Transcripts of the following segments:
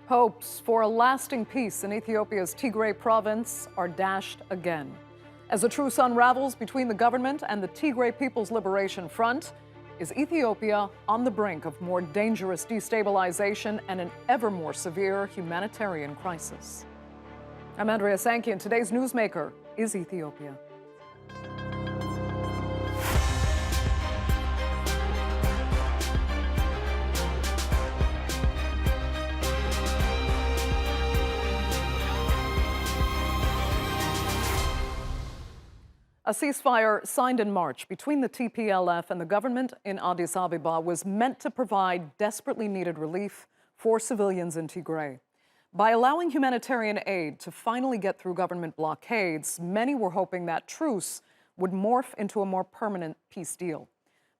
Hopes for a lasting peace in Ethiopia's Tigray province are dashed again. As a truce unravels between the government and the Tigray People's Liberation Front, is Ethiopia on the brink of more dangerous destabilization and an ever more severe humanitarian crisis? I'm Andrea Sankey, and today's newsmaker is Ethiopia. A ceasefire signed in March between the TPLF and the government in Addis Ababa was meant to provide desperately needed relief for civilians in Tigray. By allowing humanitarian aid to finally get through government blockades, many were hoping that truce would morph into a more permanent peace deal.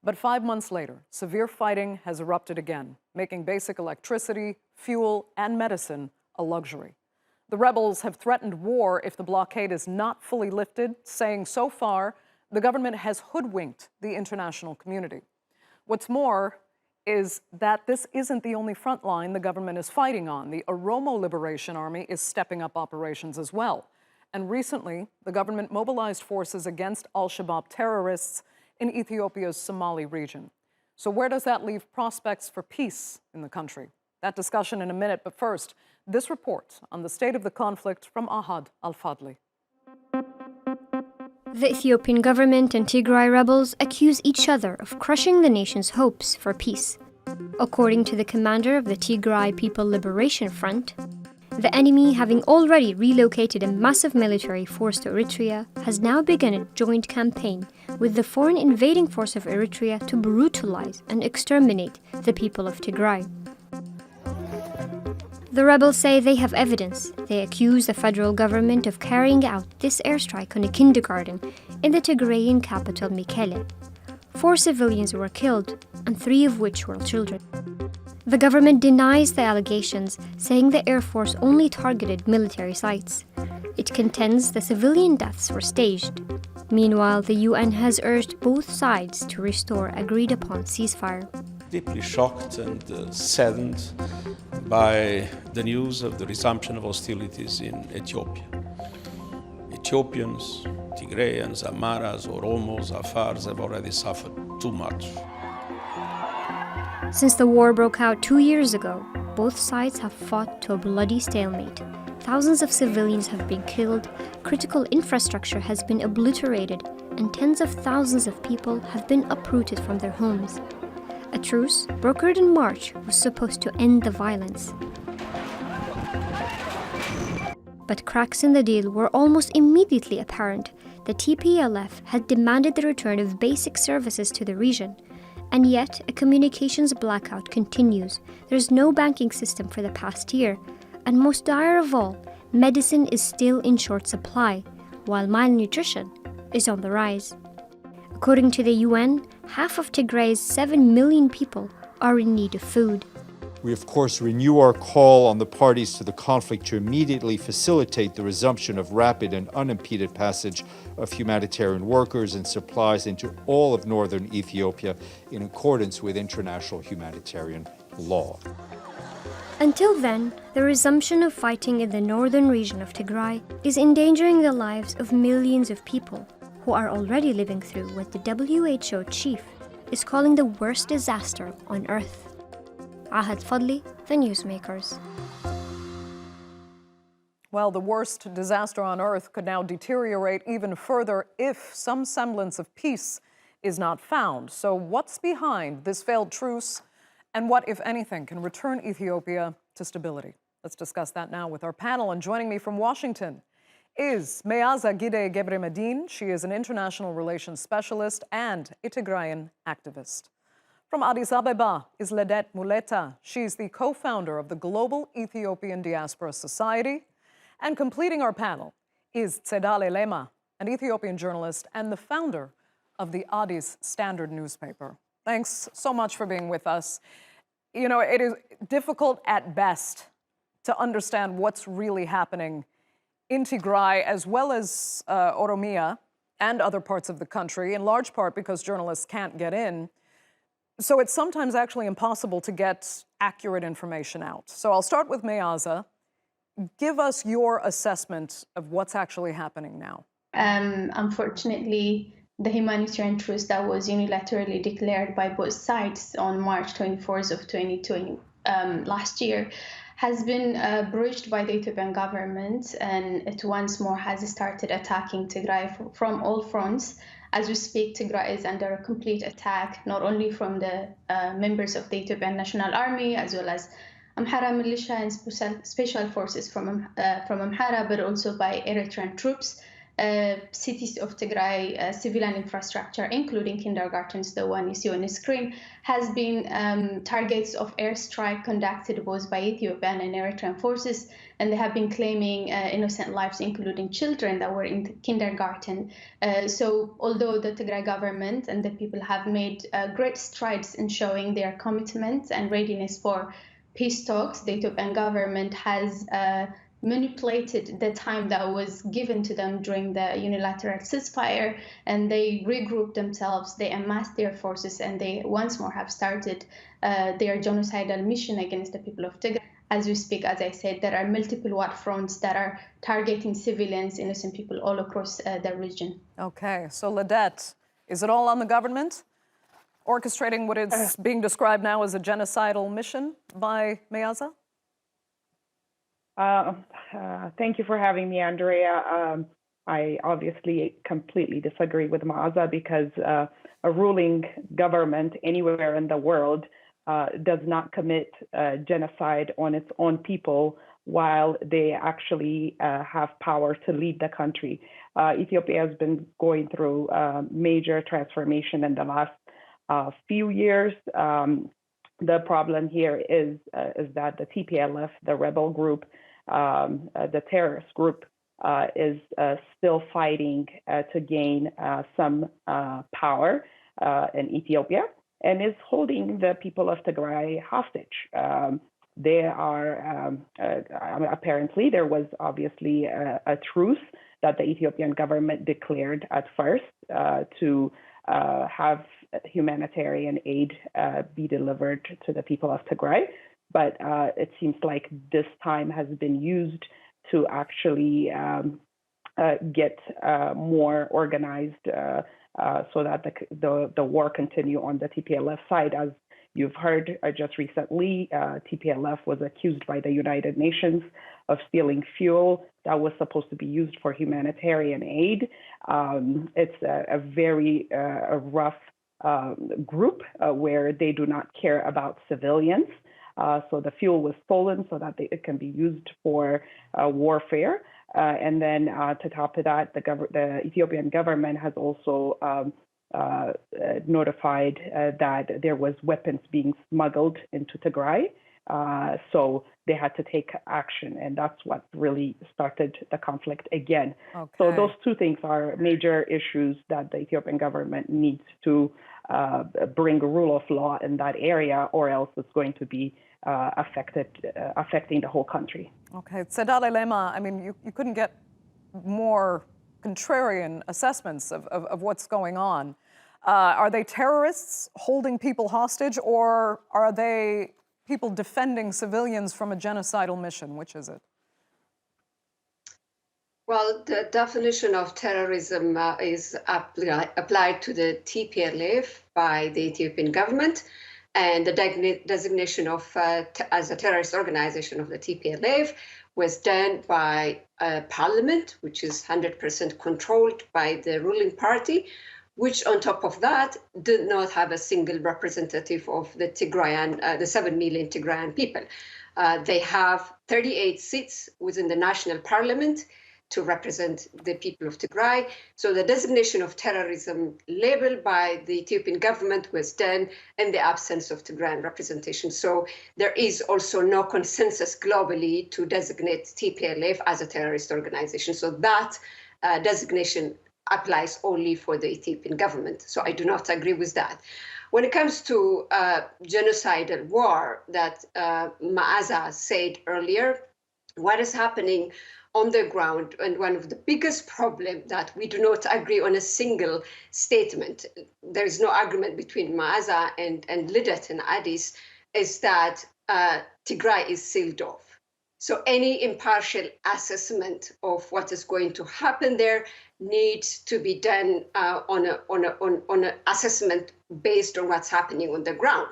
But 5 months later, severe fighting has erupted again, making basic electricity, fuel, and medicine a luxury. The rebels have threatened war if the blockade is not fully lifted, saying so far the government has hoodwinked the international community. What's more is that this isn't the only front line the government is fighting on. The Oromo Liberation Army is stepping up operations as well. And recently, the government mobilized forces against al-Shabaab terrorists in Ethiopia's Somali region. So where does that leave prospects for peace in the country? That discussion in a minute, but first, this report on the state of the conflict from Ahad Al-Fadli. The Ethiopian government and Tigray rebels accuse each other of crushing the nation's hopes for peace. According to the commander of the Tigray People Liberation Front, the enemy, having already relocated a massive military force to Eritrea, has now begun a joint campaign with the foreign invading force of Eritrea to brutalize and exterminate the people of Tigray. The rebels say they have evidence. They accuse the federal government of carrying out this airstrike on a kindergarten in the Tigrayan capital, Mekelle. 4 civilians were killed, and 3 of which were children. The government denies the allegations, saying the Air Force only targeted military sites. It contends the civilian deaths were staged. Meanwhile, the UN has urged both sides to restore agreed-upon ceasefire. Deeply shocked and saddened by the news of the resumption of hostilities in Ethiopia. Ethiopians, Tigrayans, Amaras, Oromos, Afars have already suffered too much. Since the war broke out 2 years ago, both sides have fought to a bloody stalemate. Thousands of civilians have been killed, critical infrastructure has been obliterated, and tens of thousands of people have been uprooted from their homes. A truce, brokered in March, was supposed to end the violence. But cracks in the deal were almost immediately apparent. The TPLF had demanded the return of basic services to the region. And yet, a communications blackout continues. There's no banking system for the past year. And most dire of all, medicine is still in short supply, while malnutrition is on the rise. According to the UN, half of Tigray's 7 million people are in need of food. We, of course, renew our call on the parties to the conflict to immediately facilitate the resumption of rapid and unimpeded passage of humanitarian workers and supplies into all of northern Ethiopia in accordance with international humanitarian law. Until then, the resumption of fighting in the northern region of Tigray is endangering the lives of millions of people who are already living through what the WHO chief is calling the worst disaster on Earth. Ahad Fadli, The Newsmakers. Well, the worst disaster on Earth could now deteriorate even further if some semblance of peace is not found. So what's behind this failed truce, and what, if anything, can return Ethiopia to stability? Let's discuss that now with our panel. And joining me from Washington is Meaza Gebremedhin. She is an international relations specialist and a Tigrayan activist. From Addis Ababa is Ledet Muleta. She's the co-founder of the Global Ethiopian Diaspora Society. And completing our panel is Tsedale Lema, an Ethiopian journalist and the founder of the Addis Standard newspaper. Thanks so much for being with us. You know, it is difficult at best to understand what's really happening in Tigray, as well as Oromia and other parts of the country, in large part because journalists can't get in. So it's sometimes actually impossible to get accurate information out. So I'll start with Meaza. Give us your assessment of what's actually happening now. Unfortunately, the humanitarian truce that was unilaterally declared by both sides on March 24th of 2020 last year has been breached by the Ethiopian government, and it once more has started attacking Tigray from all fronts. As we speak, Tigray is under a complete attack, not only from the members of the Ethiopian National Army, as well as Amhara militia and special forces from Amhara, but also by Eritrean troops. Cities of Tigray, civilian infrastructure, including kindergartens, the one you see on the screen, has been targets of airstrike conducted both by Ethiopian and Eritrean forces, and they have been claiming innocent lives, including children that were in kindergarten. So although the Tigray government and the people have made great strides in showing their commitment and readiness for peace talks, the Ethiopian government has manipulated the time that was given to them during the unilateral ceasefire, and they regrouped themselves, they amassed their forces, and they once more have started their genocidal mission against the people of Tigray. As we speak, as I said, there are multiple war fronts that are targeting civilians, innocent people all across the region. Okay, so Ledet, is it all on the government orchestrating what is being described now as a genocidal mission by Meaza? Thank you for having me, Andrea. I obviously completely disagree with Meaza because a ruling government anywhere in the world does not commit genocide on its own people while they actually have power to lead the country. Ethiopia has been going through major transformation in the last few years. The problem here is that the TPLF, the rebel group, the terrorist group, is still fighting to gain some power in Ethiopia and is holding the people of Tigray hostage. They are, apparently, there was obviously a truce that the Ethiopian government declared at first to have humanitarian aid be delivered to the people of Tigray. But it seems like this time has been used to actually get more organized so that the war continue on the TPLF side. As you've heard just recently, TPLF was accused by the United Nations of stealing fuel that was supposed to be used for humanitarian aid. It's a very rough group where they do not care about civilians. So the fuel was stolen so that it can be used for warfare. And then to top of that, the Ethiopian government has also notified that there was weapons being smuggled into Tigray. So they had to take action, and that's what really started the conflict again. Okay. So those two things are major issues that the Ethiopian government needs to bring a rule of law in that area, or else it's going to be affecting the whole country. Okay, Sedat Lema, I mean, you couldn't get more contrarian assessments of what's going on. Are they terrorists holding people hostage, or are they people defending civilians from a genocidal mission? Which is it? Well, the definition of terrorism is applied to the TPLF by the Ethiopian government, and the designation of as a terrorist organization of the TPLF was done by parliament, which is 100% controlled by the ruling party, which on top of that did not have a single representative of the Tigrayan, the 7 million Tigrayan people. They have 38 seats within the national parliament to represent the people of Tigray. So the designation of terrorism labeled by the Ethiopian government was done in the absence of Tigrayan representation. So there is also no consensus globally to designate TPLF as a terrorist organization. So that designation applies only for the Ethiopian government. So I do not agree with that. When it comes to genocidal war that Meaza said earlier, what is happening on the ground. And one of the biggest problems that we do not agree on a single statement, there is no agreement between Meaza and Ledet and Addis, is that Tigray is sealed off. So any impartial assessment of what is going to happen there needs to be done on an assessment based on what's happening on the ground.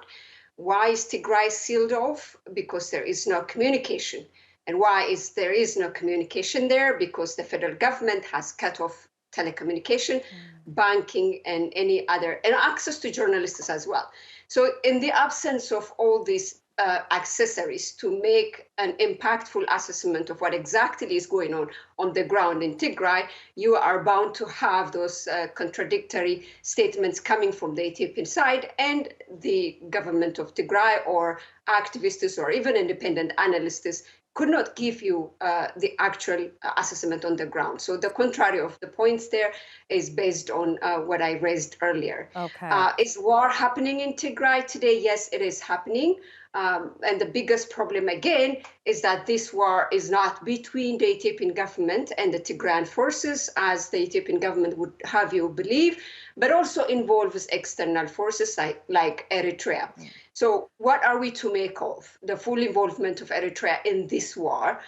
Why is Tigray sealed off? Because there is no communication. And why is there is no communication there? Because the federal government has cut off telecommunication, banking, and any other, and access to journalists as well. So in the absence of all these accessories to make an impactful assessment of what exactly is going on the ground in Tigray, you are bound to have those contradictory statements coming from the Ethiopian side, and the government of Tigray or activists or even independent analysts could not give you the actual assessment on the ground. So the contrary of the points there is based on what I raised earlier. Okay. Is war happening in Tigray today? Yes, it is happening. And the biggest problem, again, is that this war is not between the Ethiopian government and the Tigrayan forces, as the Ethiopian government would have you believe, but also involves external forces like Eritrea. So what are we to make of the full involvement of Eritrea in this war,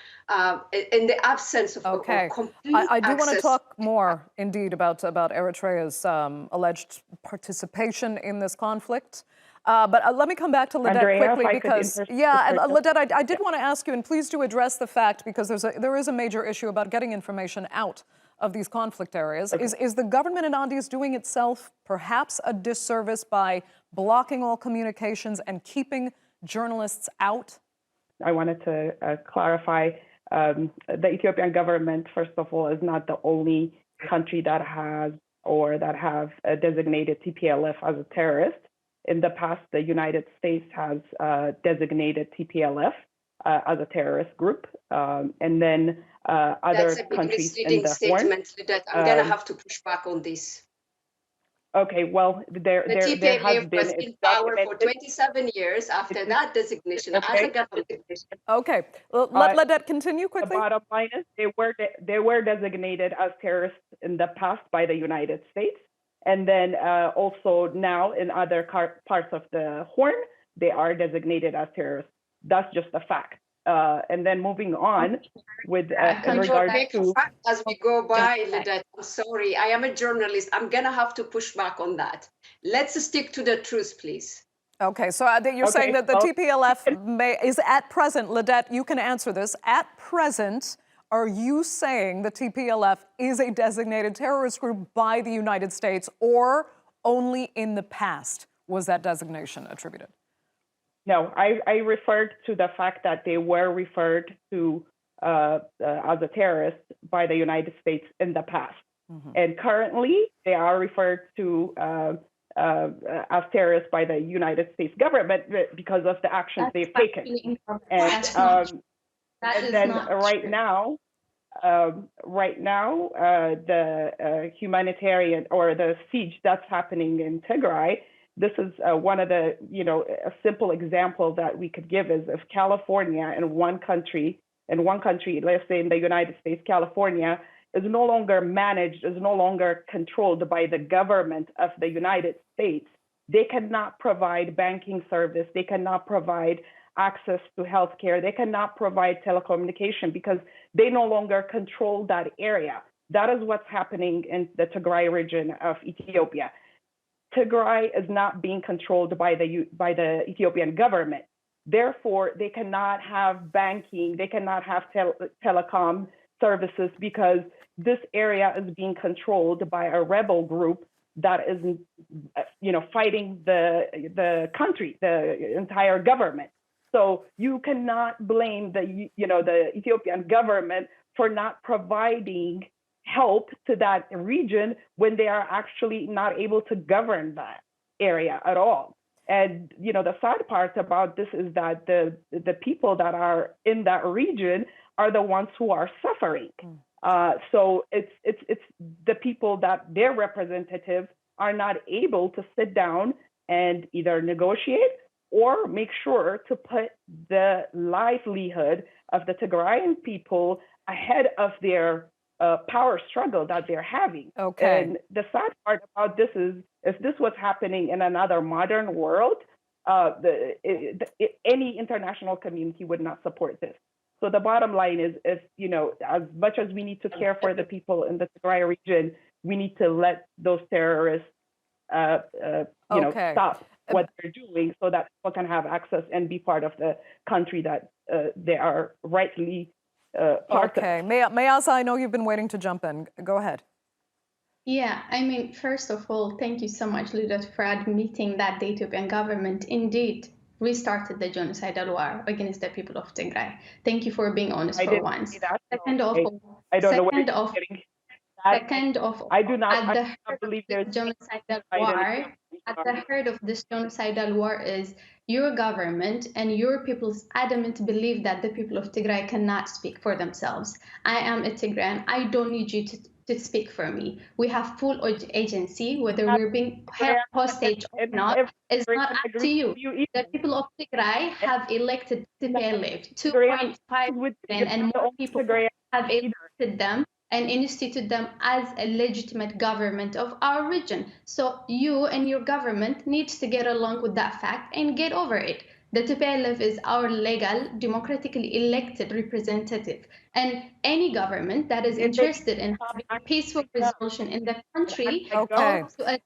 in the absence of complete I do want to access? talk more, indeed, about Eritrea's alleged participation in this conflict. But let me come back to Ledet quickly, because, and Ledet, I did want to ask you, and please do address the fact, because there is a major issue about getting information out of these conflict areas. Okay. Is the government in Addis doing itself perhaps a disservice by blocking all communications and keeping journalists out? I wanted to clarify, the Ethiopian government, first of all, is not the only country that have designated TPLF as a terrorist. In the past, the United States has designated TPLF as a terrorist group, and then other countries in the statement that I'm going to have to push back on this. Okay, well, there has been was in power for 27 years after that designation as a government. Okay, well, let Ledet continue quickly. The bottom line is they were designated as terrorists in the past by the United States. And then also now in other parts of the Horn, they are designated as terrorists. That's just a fact. And then moving on with in regards to as we go by, Ledet, I'm sorry, I am a journalist. I'm gonna have to push back on that. Let's stick to the truth, please. Okay, so you're saying that the TPLF is at present, Ledet, you can answer this. At present, are you saying the TPLF is a designated terrorist group by the United States, or only in the past was that designation attributed? No, I referred to the fact that they were referred to as a terrorist by the United States in the past. Mm-hmm. And currently, they are referred to as terrorists by the United States government because of the actions they've taken. And then right now, the humanitarian or the siege that's happening in Tigray, this is one of the, a simple example that we could give is if California in one country, let's say in the United States, California is no longer managed, is no longer controlled by the government of the United States, they cannot provide banking service, they cannot provide access to healthcare, they cannot provide telecommunication because they no longer control that area. That is what's happening in the Tigray region of Ethiopia. Tigray is not being controlled by the Ethiopian government. Therefore, they cannot have banking, they cannot have telecom services because this area is being controlled by a rebel group that is, fighting the country, the entire government. So you cannot blame the Ethiopian government for not providing help to that region when they are actually not able to govern that area at all. And the sad part about this is that the people that are in that region are the ones who are suffering. So it's the people that their representatives are not able to sit down and either negotiate or make sure to put the livelihood of the Tigrayan people ahead of their power struggle that they're having. Okay. And the sad part about this is, if this was happening in another modern world, any international community would not support this. So the bottom line is, if, you know, as much as we need to care for the people in the Tigray region, we need to let those terrorists, stop what they're doing, so that people can have access and be part of the country that they are rightly part of. Meaza, I know you've been waiting to jump in. Go ahead. Yeah, I mean, first of all, thank you so much, Ledet, for admitting that the Ethiopian government indeed restarted the genocidal war against the people of Tigray. Thank you for being honest for once. Second of all, I do not believe there's genocidal war. At the heart of this genocidal war is your government and your people's adamant belief that the people of Tigray cannot speak for themselves. I am a Tigrayan. I don't need you to speak for me. We have full agency, whether we're being held hostage or not, is not up to you. The people of Tigray have elected TPLF, 2.5 million and more people have elected them and instituted them as a legitimate government of our region. So you and your government needs to get along with that fact and get over it. The TPLF is our legal, democratically elected representative. And any government that is interested in having a peaceful resolution in the country ought to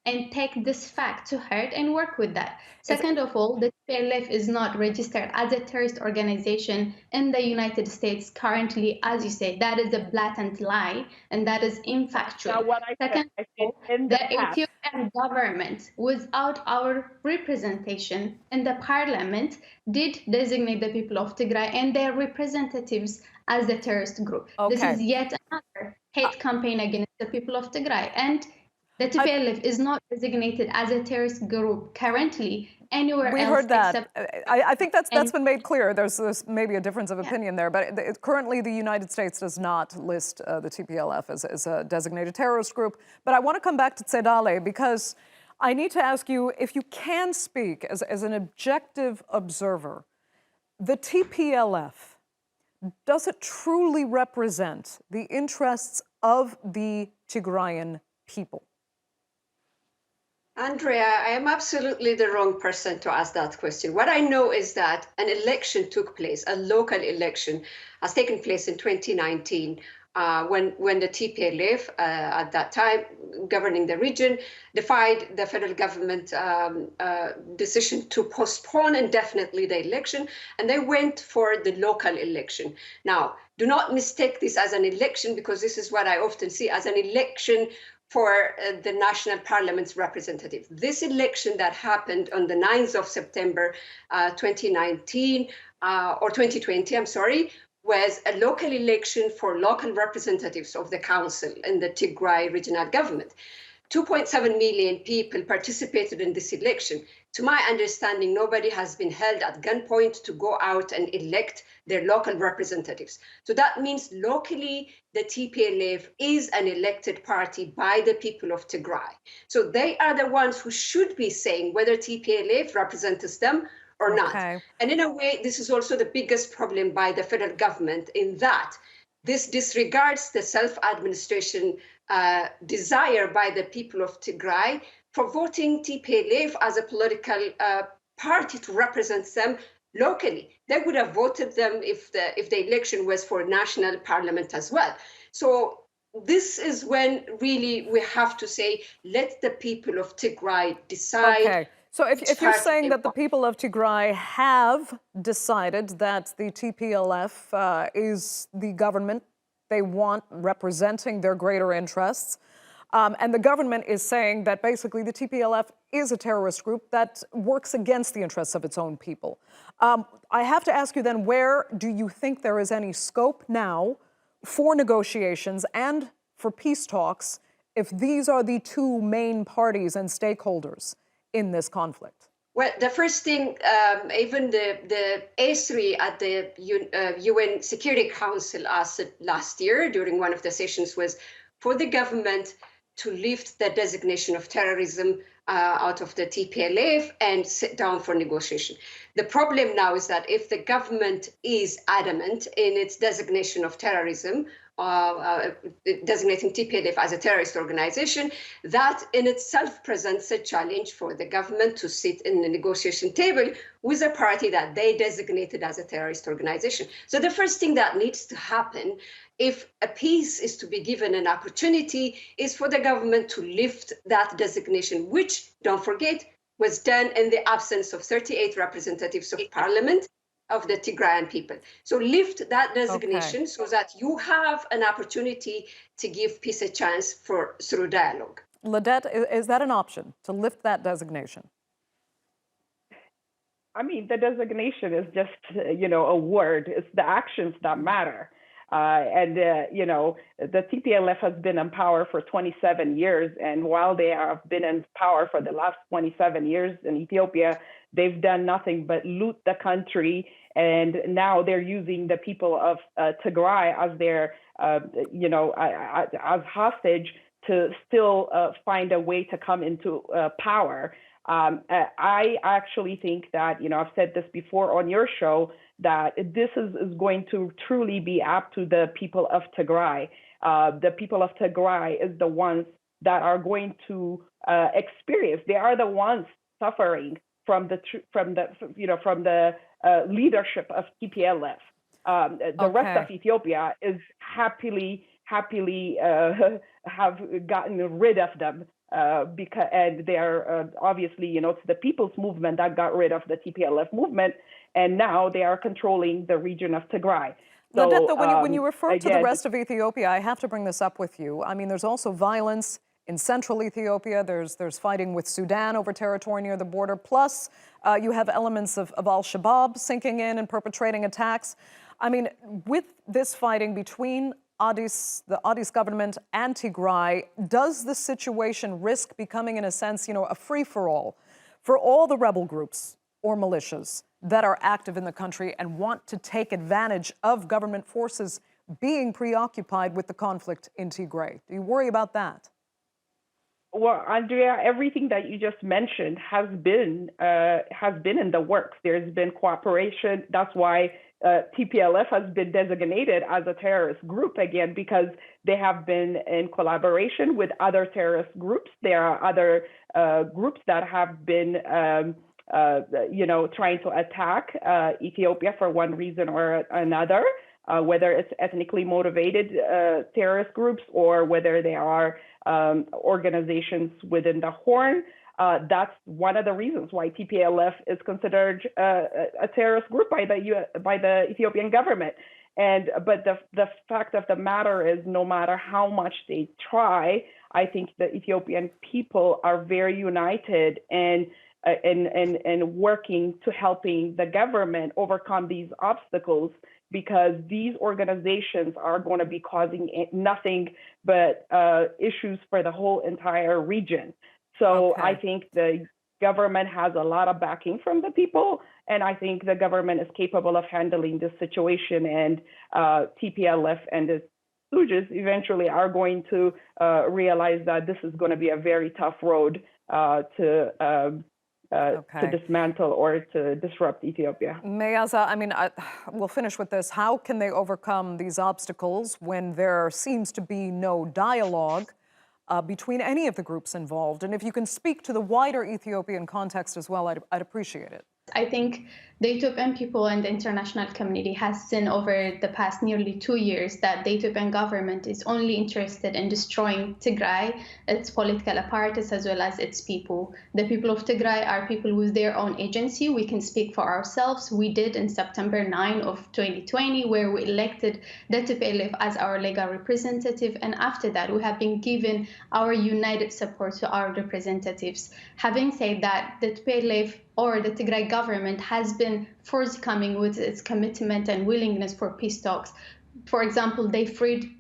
and take this fact to heart and work with that. Second of all, the TPLF is not registered as a terrorist organization in the United States currently, as you say. That is a blatant lie, and that is infactual. Second of all, the Ethiopian government, without our representation in the parliament, did designate the people of Tigray and their representatives as a terrorist group. This is yet another hate campaign against the people of Tigray. And the TPLF is not designated as a terrorist group currently anywhere else. We heard that. I think that's been made clear. There's maybe a difference of opinion there, but currently the United States does not list the TPLF as a designated terrorist group. But I want to come back to Tzedale, because I need to ask you if you can speak as an objective observer. The TPLF, does it truly represent the interests of the Tigrayan people? Andrea, I am absolutely the wrong person to ask that question. What I know is that an election took place, a local election has taken place in 2019 when the TPLF, at that time governing the region, defied the federal government decision to postpone indefinitely the election, and they went for the local election. Now, do not mistake this as an election, because this is what I often see as an election for the national parliament's representative. This election that happened on the 9th of September 2019, or 2020, I'm sorry, was a local election for local representatives of the council in the Tigray regional government. 2.7 million people participated in this election. To my understanding, nobody has been held at gunpoint to go out and elect their local representatives. So that means locally, the TPLF is an elected party by the people of Tigray. So they are the ones who should be saying whether TPLF represents them or not. And in a way, this is also the biggest problem by the federal government, in that this disregards the self-administration desire by the people of Tigray for voting TPLF as a political party to represent them locally. They would have voted them if the election was for national parliament as well. So this is when really we have to say, let the people of Tigray decide. So if you're saying that the people of Tigray have decided that the TPLF is the government they want representing their greater interests, and the government is saying that basically the TPLF is a terrorist group that works against the interests of its own people. I have to ask you then, where do you think there is any scope now for negotiations and for peace talks if these are the two main parties and stakeholders in this conflict? Well, the first thing, even the A3 at the UN Security Council asked last year during one of the sessions was for the government to lift the designation of terrorism out of the TPLF and sit down for negotiation. The problem now is that if the government is adamant in its designation of terrorism, designating TPLF as a terrorist organization, that in itself presents a challenge for the government to sit in the negotiation table with a party that they designated as a terrorist organization. So the first thing that needs to happen if a peace is to be given an opportunity is for the government to lift that designation, which, don't forget, was done in the absence of 38 representatives of parliament of the Tigrayan people. So lift that designation so that you have an opportunity to give peace a chance through dialogue. Ledet, is that an option, to lift that designation? I mean, the designation is just, a word. It's the actions that matter. The TPLF has been in power for 27 years. And while they have been in power for the last 27 years in Ethiopia, they've done nothing but loot the country. And now they're using the people of Tigray as their, as hostage to still find a way to come into power. I actually think that, I've said this before on your show, that this is going to truly be up to the people of Tigray. The people of Tigray is the ones that are going to experience. They are the ones suffering from the leadership of TPLF. The rest of Ethiopia is happily have gotten rid of them. And they are obviously, it's the people's movement that got rid of the TPLF movement, and now they are controlling the region of Tigray. So, Ledet, when you refer to the rest of Ethiopia, I have to bring this up with you. I mean, there's also violence in central Ethiopia. There's fighting with Sudan over territory near the border. Plus, you have elements of al-Shabaab sinking in and perpetrating attacks. I mean, with this fighting between the Addis government and Tigray, does the situation risk becoming, in a sense, a free-for-all for all the rebel groups or militias that are active in the country and want to take advantage of government forces being preoccupied with the conflict in Tigray? Do you worry about that? Well, Andrea, everything that you just mentioned has been in the works. There's been cooperation. That's why TPLF has been designated as a terrorist group again, because they have been in collaboration with other terrorist groups. There are other groups that have been, trying to attack Ethiopia for one reason or another, whether it's ethnically motivated terrorist groups or whether they are organizations within the Horn. That's one of the reasons why TPLF is considered a terrorist group by the Ethiopian government. But the fact of the matter is, no matter how much they try, I think the Ethiopian people are very united and working to helping the government overcome these obstacles, because these organizations are going to be causing nothing but issues for the whole entire region. So I think the government has a lot of backing from the people, and I think the government is capable of handling this situation, and TPLF and the stooges eventually are going to realize that this is going to be a very tough road to dismantle or to disrupt Ethiopia. Meaza, I mean, we'll finish with this. How can they overcome these obstacles when there seems to be no dialogue between any of the groups involved? And if you can speak to the wider Ethiopian context as well, I'd appreciate it. I think the Ethiopian people and the international community has seen over the past nearly 2 years that the Ethiopian government is only interested in destroying Tigray, its political apparatus, as well as its people. The people of Tigray are people with their own agency. We can speak for ourselves. We did in September 9 of 2020, where we elected the TPLF as our legal representative. And after that, we have been given our united support to our representatives. Having said that, the TPLF or the Tigray government has been forthcoming with its commitment and willingness for peace talks. For example, they freed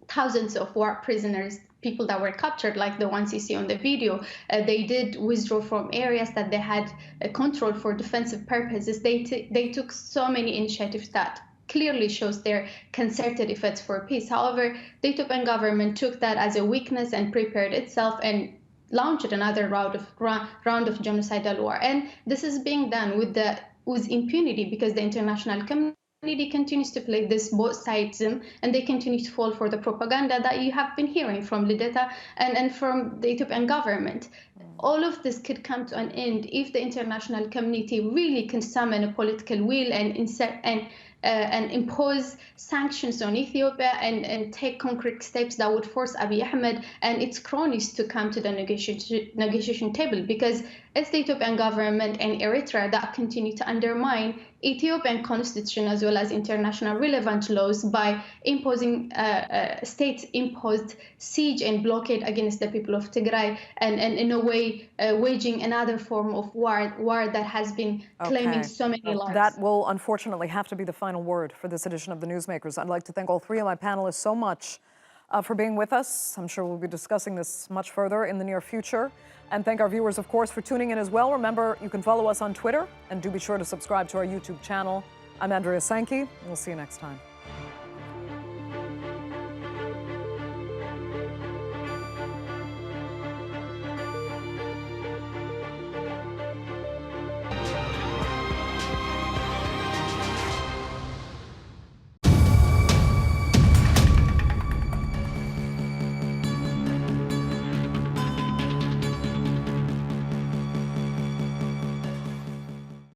thousands of war prisoners, people that were captured, like the ones you see on the video. They did withdraw from areas that they had control for defensive purposes. They took so many initiatives that clearly shows their concerted efforts for peace. However, the Ethiopian government took that as a weakness and prepared itself and launched another round of genocidal war. And this is being done with impunity, because the international community continues to play this both sides, and they continue to fall for the propaganda that you have been hearing from Ledet and from the Ethiopian government. All of this could come to an end if the international community really can summon a political will and impose sanctions on Ethiopia and take concrete steps that would force Abiy Ahmed and its cronies to come to the negotiation table, because it's the Ethiopian government and Eritrea that continue to undermine Ethiopian constitution as well as international relevant laws by imposing state-imposed siege and blockade against the people of Tigray, and in a way waging another form of war that has been claiming so many lives. That will unfortunately have to be the final word for this edition of the Newsmakers. I'd like to thank all three of my panelists so much for being with us. I'm sure we'll be discussing this much further in the near future. And thank our viewers, of course, for tuning in as well. Remember, you can follow us on Twitter, and do be sure to subscribe to our YouTube channel. I'm Andrea Sankey, and we'll see you next time.